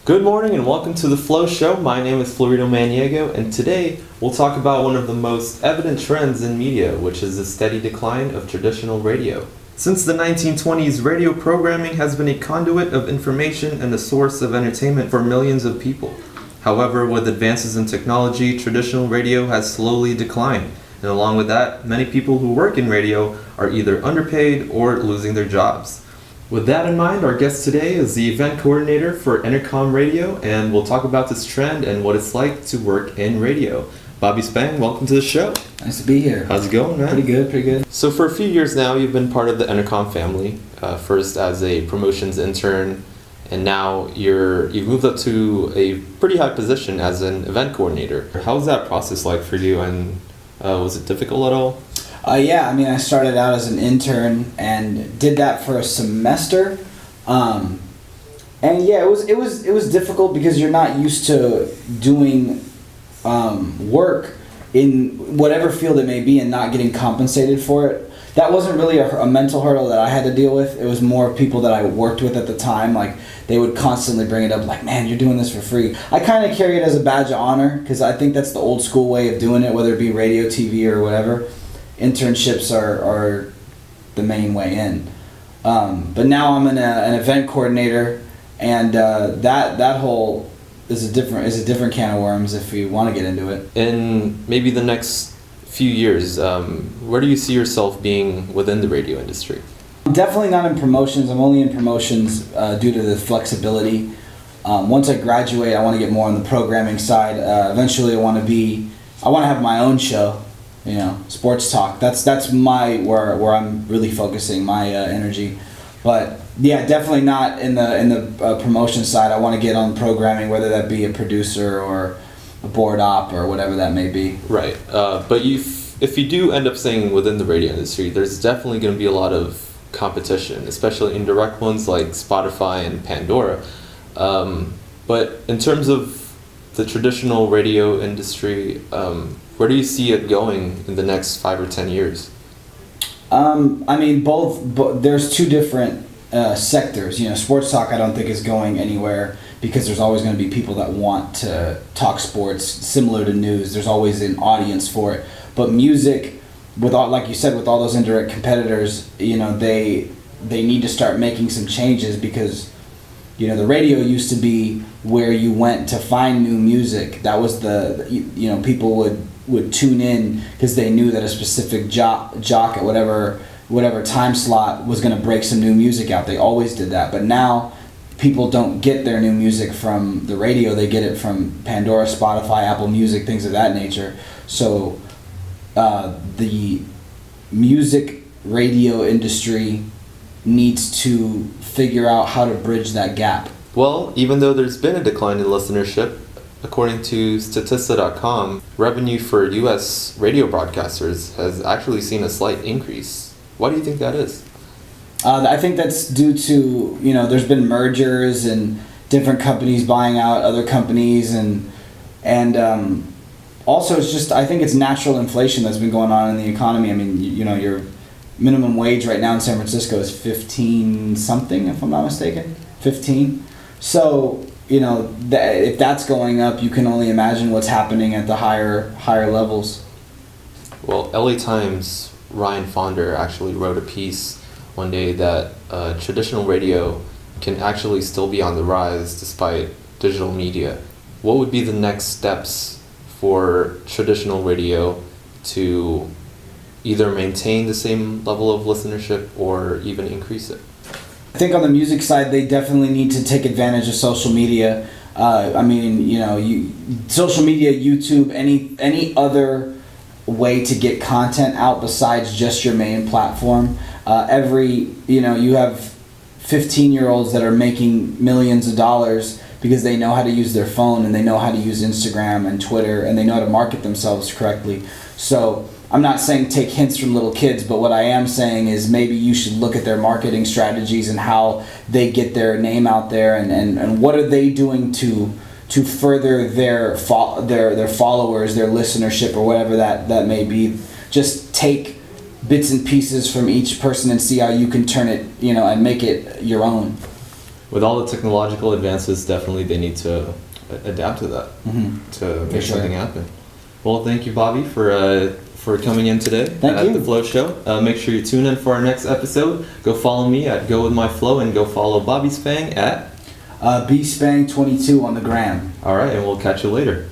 Good morning and welcome to the Flow Show. My name is Florido Maniego, and today we'll talk about one of the most evident trends in media, which is the steady decline of traditional radio. Since the 1920s, radio programming has been a conduit of information and a source of entertainment for millions of people. However, with advances in technology, traditional radio has slowly declined, and along with that, many people who work in radio are either underpaid or losing their jobs. With that in mind, our guest today is the event coordinator for Entercom Radio, and we'll talk about this trend and what it's like to work in radio. Bobby Spang, welcome to the show. Nice to be here. How's it going, man? Pretty good. So for a few years now, you've been part of the Entercom family, first as a promotions intern, and now you've moved up to a pretty high position as an event coordinator. How was that process like for you, and was it difficult at all? I started out as an intern and did that for a semester, it was difficult because you're not used to doing work in whatever field it may be and not getting compensated for it. That wasn't really a mental hurdle that I had to deal with. It was more people that I worked with at the time. Like, they would constantly bring it up, like, man, you're doing this for free. I kind of carry it as a badge of honor because I think that's the old school way of doing it, whether it be radio, TV, or whatever. Internships are the main way in. But now I'm an event coordinator, and that whole is a different can of worms if you want to get into it. In maybe the next few years, where do you see yourself being within the radio industry? I'm definitely not in promotions. I'm only in promotions due to the flexibility. Once I graduate, I want to get more on the programming side. Eventually, I want to have my own show. Sports talk. That's where I'm really focusing my energy. But yeah, definitely not in the promotion side. I want to get on programming, whether that be a producer or a board op or whatever that may be. Right. But if you do end up staying within the radio industry, there's definitely going to be a lot of competition, especially indirect ones like Spotify and Pandora. But in terms of the traditional radio industry, where do you see it going in the next 5 or 10 years? Both. There's two different sectors. Sports talk I don't think is going anywhere because there's always going to be people that want to talk sports similar to news. There's always an audience for it. But music, like you said, with all those indirect competitors, they need to start making some changes because the radio used to be where you went to find new music. That was people would tune in because they knew that a specific jock at whatever time slot was going to break some new music out. They always did that. But now people don't get their new music from the radio. They get it from Pandora, Spotify, Apple Music, things of that nature. So the music radio industry needs to figure out how to bridge that gap. Well, even though there's been a decline in listenership, according to Statista.com, revenue for U.S. radio broadcasters has actually seen a slight increase. Why do you think that is? I think that's due to, there's been mergers and different companies buying out other companies and also it's just, I think it's natural inflation that's been going on in the economy. Your minimum wage right now in San Francisco is 15 something, if I'm not mistaken, 15. So, if that's going up, you can only imagine what's happening at the higher levels. Well, LA Times, Ryan Fonder actually wrote a piece one day that traditional radio can actually still be on the rise despite digital media. What would be the next steps for traditional radio to either maintain the same level of listenership or even increase it? I think on the music side, they definitely need to take advantage of social media. Social media, YouTube, any other way to get content out besides just your main platform. You have 15-year-olds that are making millions of dollars because they know how to use their phone and they know how to use Instagram and Twitter and they know how to market themselves correctly. So I'm not saying take hints from little kids, but what I am saying is maybe you should look at their marketing strategies and how they get their name out there and what are they doing to further their followers, their listenership, or whatever that may be. Just take bits and pieces from each person and see how you can turn it, and make it your own. with all the technological advances, definitely they need to adapt to that to make sure. something happen. Well, thank you, Bobby, for coming in today Thank at you. the Flow Show. Make sure you tune in for our next episode. Go follow me at Go With My Flow, and go follow Bobby Spang at bspang22 on the gram. All right, and we'll catch you later.